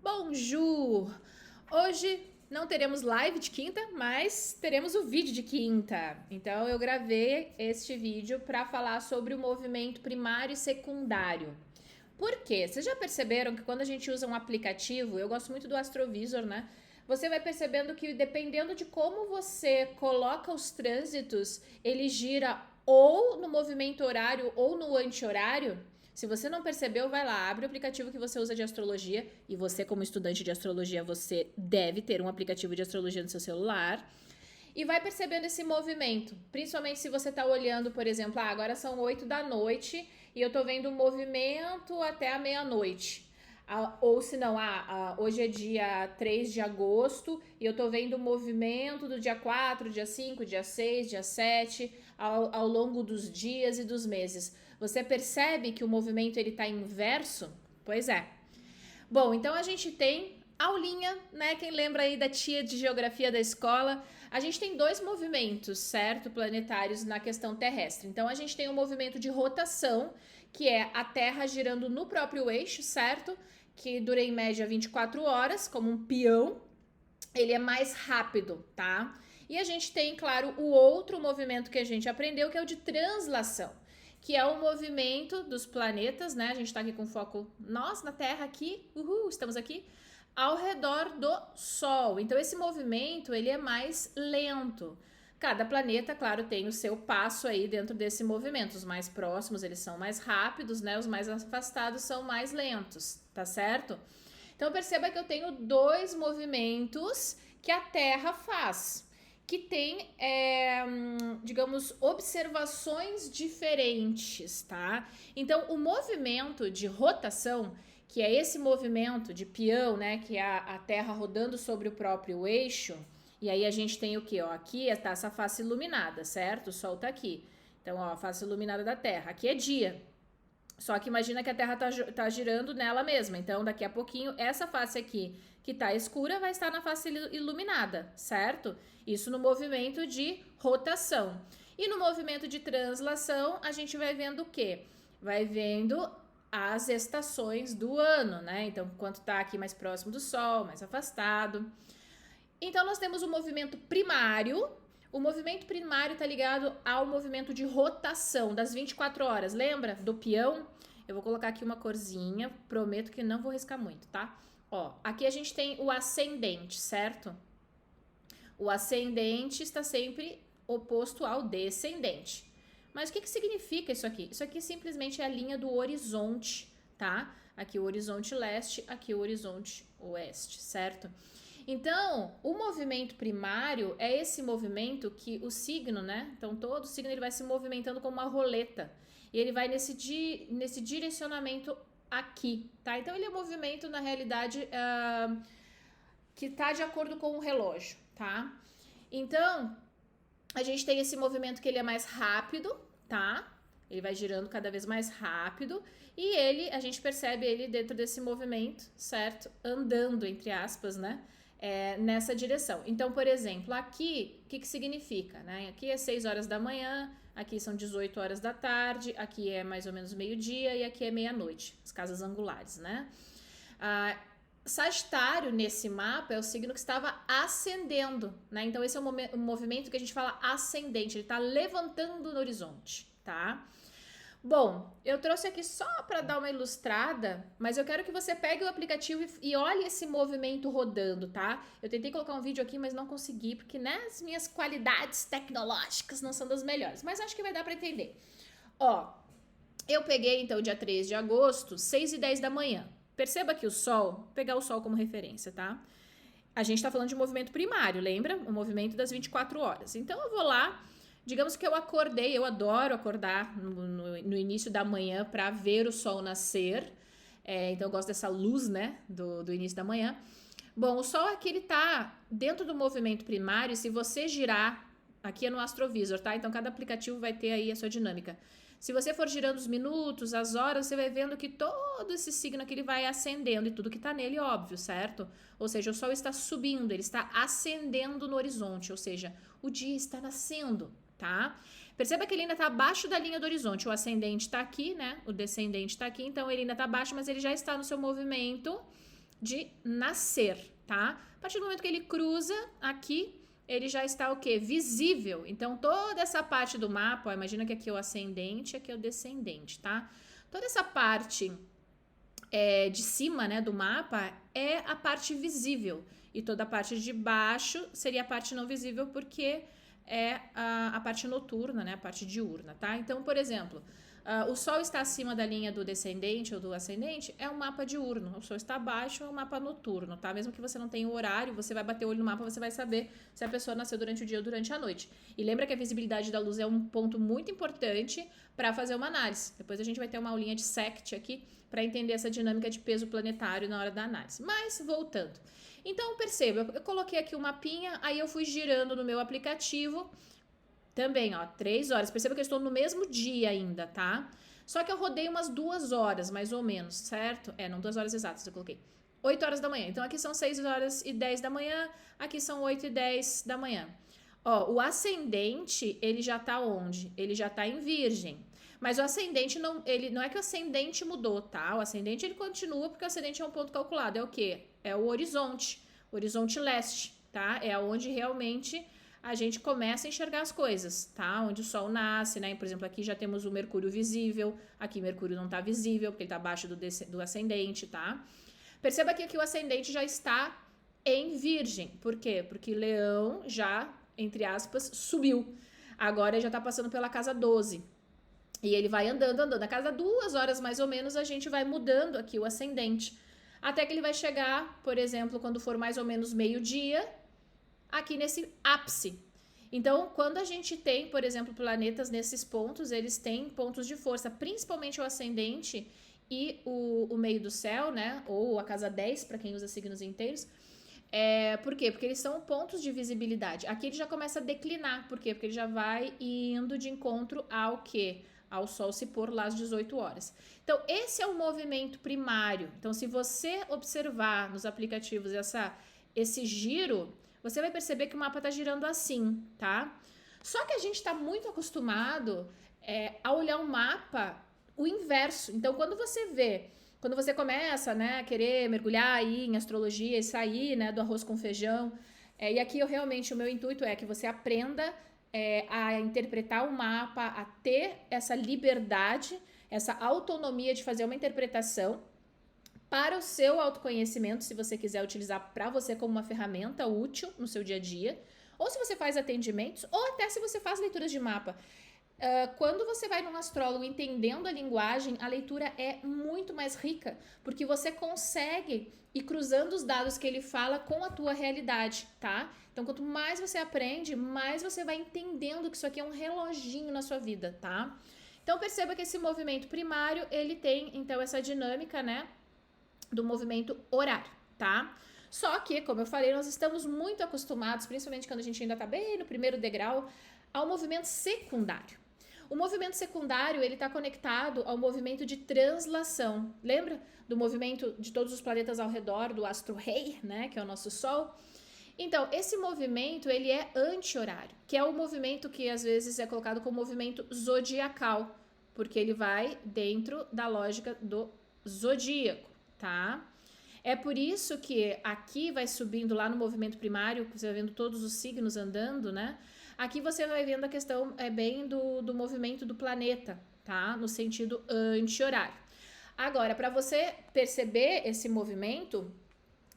Bonjour! Hoje não teremos live de quinta, mas teremos o vídeo de quinta. Então eu gravei este vídeo para falar sobre o movimento primário e secundário. Por quê? Vocês já perceberam que quando a gente usa um aplicativo, eu gosto muito do Astrovisor, né? Você vai percebendo que dependendo de como você coloca os trânsitos, ele gira ou no movimento horário ou no anti-horário. Se você não percebeu, vai lá, abre o aplicativo que você usa de astrologia. E você, como estudante de astrologia, você deve ter um aplicativo de astrologia no seu celular. E vai percebendo esse movimento. Principalmente se você está olhando, por exemplo, agora são 8 da noite e eu estou vendo o movimento até a meia-noite. Ou se não, hoje é dia 3 de agosto e eu tô vendo o movimento do dia 4, dia 5, dia 6, dia 7, ao longo dos dias e dos meses. Você percebe que o movimento ele tá inverso? Pois é. Bom, então a gente tem aulinha, né? Quem lembra aí da tia de geografia da escola? A gente tem dois movimentos, certo? Planetários na questão terrestre. Então a gente tem o movimento de rotação, que é a Terra girando no próprio eixo, certo? Que dura em média 24 horas, como um peão. Ele é mais rápido, tá? E a gente tem, claro, o outro movimento que a gente aprendeu, que é o de translação, que é o movimento dos planetas, né? A gente tá aqui com foco nós na Terra aqui, estamos aqui, ao redor do Sol. Então esse movimento, ele é mais lento. Cada planeta, claro, tem o seu passo aí dentro desse movimento. Os mais próximos, eles são mais rápidos, né? Os mais afastados são mais lentos, tá certo? Então perceba que eu tenho dois movimentos que a Terra faz, que tem, digamos, observações diferentes, tá? Então o movimento de rotação, que é esse movimento de peão, né? Que é a Terra rodando sobre o próprio eixo. E aí a gente tem o que? Ó, aqui tá essa face iluminada, certo? O Sol tá aqui. Então, ó, a face iluminada da Terra. Aqui é dia. Só que imagina que a Terra tá girando nela mesma. Então, daqui a pouquinho, essa face aqui, que tá escura, vai estar na face iluminada, certo? Isso no movimento de rotação. E no movimento de translação, a gente vai vendo o quê? Vai vendo as estações do ano, né? Então, quanto tá aqui mais próximo do Sol, mais afastado. Então, nós temos o movimento primário. O movimento primário está ligado ao movimento de rotação das 24 horas. Lembra do peão? Eu vou colocar aqui uma corzinha. Prometo que não vou riscar muito, tá? Ó, aqui a gente tem o ascendente, certo? O ascendente está sempre oposto ao descendente. Mas o que significa isso aqui? Isso aqui simplesmente é a linha do horizonte, tá? Aqui o horizonte leste, aqui o horizonte oeste, certo? Então, o movimento primário é esse movimento que o signo, né? Então, todo signo ele vai se movimentando como uma roleta. E ele vai nesse direcionamento aqui, tá? Então, ele é um movimento, na realidade, que tá de acordo com o relógio, tá? Então, a gente tem esse movimento que ele é mais rápido, tá? Ele vai girando cada vez mais rápido e a gente percebe ele dentro desse movimento, certo? Andando, entre aspas, né? Nessa direção. Então, por exemplo, aqui, o que significa, né? Aqui é 6 horas da manhã, aqui são 18 horas da tarde, aqui é mais ou menos meio-dia e aqui é meia-noite, as casas angulares, né? Sagitário, nesse mapa, é o signo que estava ascendendo, né? Então, esse é o movimento que a gente fala ascendente, ele está levantando no horizonte, tá? Bom, eu trouxe aqui só para dar uma ilustrada, mas eu quero que você pegue o aplicativo e olhe esse movimento rodando, tá? Eu tentei colocar um vídeo aqui, mas não consegui, porque né, as minhas qualidades tecnológicas não são das melhores, mas acho que vai dar para entender. Ó, eu peguei então dia 3 de agosto, 6h10 da manhã. Perceba que o Sol, vou pegar o Sol como referência, tá? A gente tá falando de movimento primário, lembra? O movimento das 24 horas. Então eu vou lá. Digamos que eu acordei, eu adoro acordar no início da manhã para ver o sol nascer. Então eu gosto dessa luz, né, do início da manhã. Bom, o sol aqui ele tá dentro do movimento primário. Se você girar, aqui é no Astrovisor, tá? Então cada aplicativo vai ter aí a sua dinâmica. Se você for girando os minutos, as horas, você vai vendo que todo esse signo aqui ele vai ascendendo e tudo que tá nele, óbvio, certo? Ou seja, o sol está subindo, ele está ascendendo no horizonte, ou seja, o dia está nascendo. Tá? Perceba que ele ainda está abaixo da linha do horizonte. O ascendente está aqui, né? O descendente está aqui, então ele ainda está abaixo, mas ele já está no seu movimento de nascer, tá? A partir do momento que ele cruza aqui, ele já está o quê? Visível. Então, toda essa parte do mapa, ó, imagina que aqui é o ascendente, aqui é o descendente, tá? Toda essa parte de cima, né, do mapa é a parte visível. E toda a parte de baixo seria a parte não visível, porque é a parte noturna, né, a parte diurna, tá? Então, por exemplo, o Sol está acima da linha do descendente ou do ascendente, é um mapa diurno. O Sol está abaixo, é um mapa noturno, tá? Mesmo que você não tenha o horário, você vai bater o olho no mapa, você vai saber se a pessoa nasceu durante o dia ou durante a noite. E lembra que a visibilidade da luz é um ponto muito importante para fazer uma análise. Depois a gente vai ter uma aulinha de SECT aqui para entender essa dinâmica de peso planetário na hora da análise. Mas, voltando. Então, perceba, eu coloquei aqui o mapinha, aí eu fui girando no meu aplicativo. Também, ó, 3 horas. Perceba que eu estou no mesmo dia ainda, tá? Só que eu rodei umas 2 horas, mais ou menos, certo? Não 2 horas exatas, eu coloquei. 8 horas da manhã. Então, aqui são 6 horas e 10 da manhã, aqui são 8 e 10 da manhã. Ó, o ascendente, ele já tá onde? Ele já tá em Virgem. Mas o ascendente, não é que o ascendente mudou, tá? O ascendente, ele continua, porque o ascendente é um ponto calculado. É o quê? É o horizonte leste, tá? É onde realmente a gente começa a enxergar as coisas, tá? Onde o Sol nasce, né? Por exemplo, aqui já temos o Mercúrio visível, aqui Mercúrio não tá visível, porque ele tá abaixo do ascendente, tá? Perceba que aqui o ascendente já está em Virgem. Por quê? Porque Leão já, entre aspas, subiu. Agora ele já tá passando pela casa 12. E ele vai andando. A cada 2 horas, mais ou menos, a gente vai mudando aqui o ascendente. Até que ele vai chegar, por exemplo, quando for mais ou menos meio-dia, aqui nesse ápice. Então, quando a gente tem, por exemplo, planetas nesses pontos, eles têm pontos de força, principalmente o ascendente e o meio do céu, né? Ou a casa 10, para quem usa signos inteiros. Por quê? Porque eles são pontos de visibilidade. Aqui ele já começa a declinar. Por quê? Porque ele já vai indo de encontro ao quê? Ao Sol se pôr lá às 18 horas. Então, esse é o movimento primário. Então, se você observar nos aplicativos esse giro, você vai perceber que o mapa está girando assim, tá? Só que a gente está muito acostumado a olhar um mapa, o inverso. Então, quando você começa, né, a querer mergulhar aí em astrologia e sair, né, do arroz com feijão, e aqui o meu intuito é que você aprenda a interpretar o mapa, a ter essa liberdade, essa autonomia de fazer uma interpretação para o seu autoconhecimento, se você quiser utilizar para você como uma ferramenta útil no seu dia a dia, ou se você faz atendimentos, ou até se você faz leituras de mapa. Quando você vai num astrólogo entendendo a linguagem, a leitura é muito mais rica, porque você consegue ir cruzando os dados que ele fala com a tua realidade, tá? Então, quanto mais você aprende, mais você vai entendendo que isso aqui é um reloginho na sua vida, tá? Então, perceba que esse movimento primário, ele tem, então, essa dinâmica, né, do movimento horário, tá? Só que, como eu falei, nós estamos muito acostumados, principalmente quando a gente ainda tá bem no primeiro degrau, ao movimento secundário. O movimento secundário, ele está conectado ao movimento de translação. Lembra do movimento de todos os planetas ao redor do astro-rei, né, que é o nosso Sol? Então, esse movimento, ele é anti-horário, que é o movimento que às vezes é colocado como movimento zodiacal, porque ele vai dentro da lógica do zodíaco, tá? É por isso que aqui vai subindo lá no movimento primário, você vai vendo todos os signos andando, né? Aqui você vai vendo a questão bem do movimento do planeta, tá? No sentido anti-horário. Agora, para você perceber esse movimento,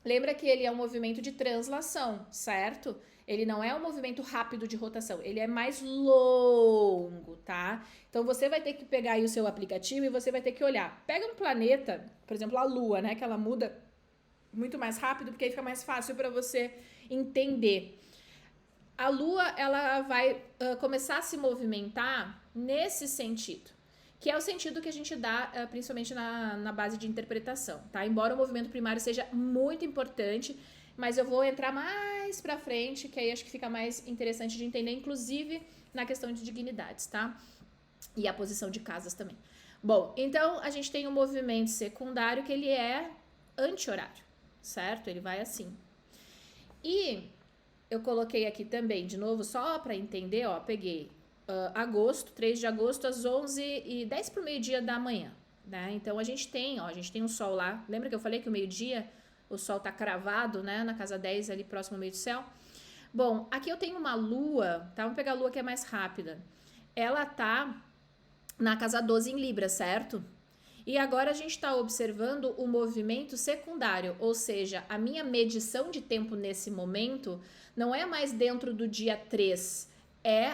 lembra que ele é um movimento de translação, certo? Ele não é um movimento rápido de rotação, ele é mais longo, tá? Então você vai ter que pegar aí o seu aplicativo e você vai ter que olhar. Pega um planeta, por exemplo, a Lua, né? Que ela muda muito mais rápido, porque aí fica mais fácil para você entender. A Lua, ela vai começar a se movimentar nesse sentido, que é o sentido que a gente dá principalmente na base de interpretação, tá? Embora o movimento primário seja muito importante, mas eu vou entrar mais pra frente, que aí acho que fica mais interessante de entender, inclusive na questão de dignidades, tá? E a posição de casas também. Bom, então a gente tem um movimento secundário que ele é anti-horário, certo? Ele vai assim. E eu coloquei aqui também, de novo, só para entender, ó, peguei agosto, 3 de agosto, às 11h10 pro meio-dia da manhã, né? Então, a gente tem um sol lá. Lembra que eu falei que o meio-dia o Sol tá cravado, né, na casa 10 ali próximo ao meio do céu. Bom, aqui eu tenho uma Lua, tá? Vamos pegar a Lua que é mais rápida. Ela tá na casa 12 em Libra, certo? E agora a gente está observando o movimento secundário, ou seja, a minha medição de tempo nesse momento não é mais dentro do dia 3, é,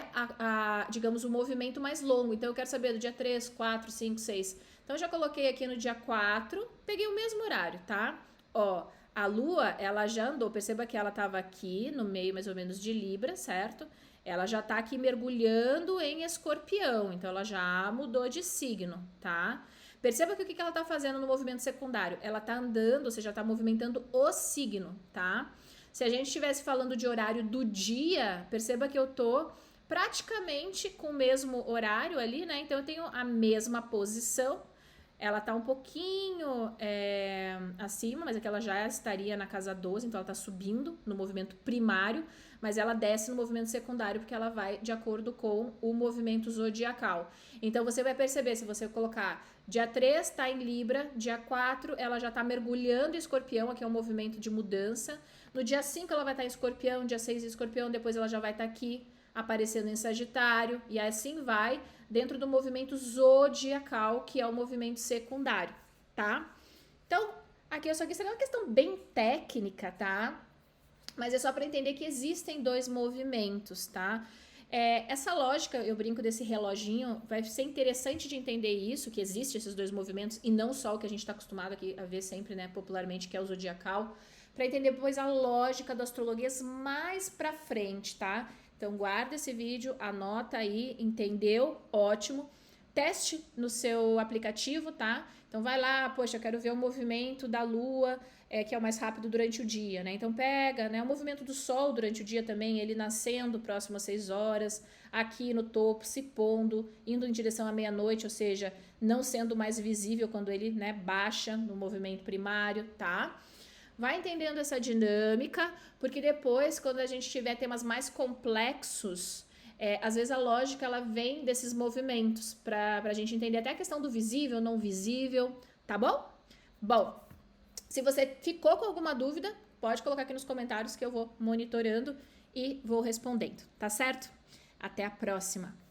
digamos, o movimento mais longo. Então eu quero saber do dia 3, 4, 5, 6. Então eu já coloquei aqui no dia 4, peguei o mesmo horário, tá? Ó, a Lua, ela já andou, perceba que ela estava aqui no meio mais ou menos de Libra, certo? Ela já tá aqui mergulhando em Escorpião, então ela já mudou de signo, tá? Perceba que o que ela tá fazendo no movimento secundário? Ela tá andando, ou seja, tá movimentando o signo, tá? Se a gente estivesse falando de horário do dia, perceba que eu tô praticamente com o mesmo horário ali, né? Então eu tenho a mesma posição. Ela tá um pouquinho acima, mas é que ela já estaria na casa 12, então ela tá subindo no movimento primário, mas ela desce no movimento secundário porque ela vai de acordo com o movimento zodiacal. Então você vai perceber, se você colocar dia 3 tá em Libra, dia 4 ela já tá mergulhando em Escorpião, aqui é um movimento de mudança. No dia 5 ela vai estar em Escorpião, dia 6 em Escorpião, depois ela já vai estar aqui aparecendo em Sagitário, e assim vai dentro do movimento zodiacal, que é o movimento secundário, tá? Então, aqui eu só quis trazer uma questão bem técnica, tá? Mas é só para entender que existem dois movimentos, tá? Essa lógica, eu brinco desse reloginho, vai ser interessante de entender isso, que existem esses dois movimentos, e não só o que a gente está acostumado aqui a ver sempre, né, popularmente, que é o zodiacal, para entender depois a lógica da astrologia mais para frente, tá? Então guarda esse vídeo, anota aí, entendeu? Ótimo. Teste no seu aplicativo, tá? Então vai lá, poxa, eu quero ver o movimento da Lua, que é o mais rápido durante o dia, né? Então pega, né, o movimento do Sol durante o dia também, ele nascendo próximo às 6 horas, aqui no topo, se pondo, indo em direção à meia-noite, ou seja, não sendo mais visível quando ele, né, baixa no movimento primário, tá? Vai entendendo essa dinâmica, porque depois, quando a gente tiver temas mais complexos, às vezes a lógica ela vem desses movimentos, para a gente entender até a questão do visível, não visível, tá bom? Bom, se você ficou com alguma dúvida, pode colocar aqui nos comentários que eu vou monitorando e vou respondendo, tá certo? Até a próxima!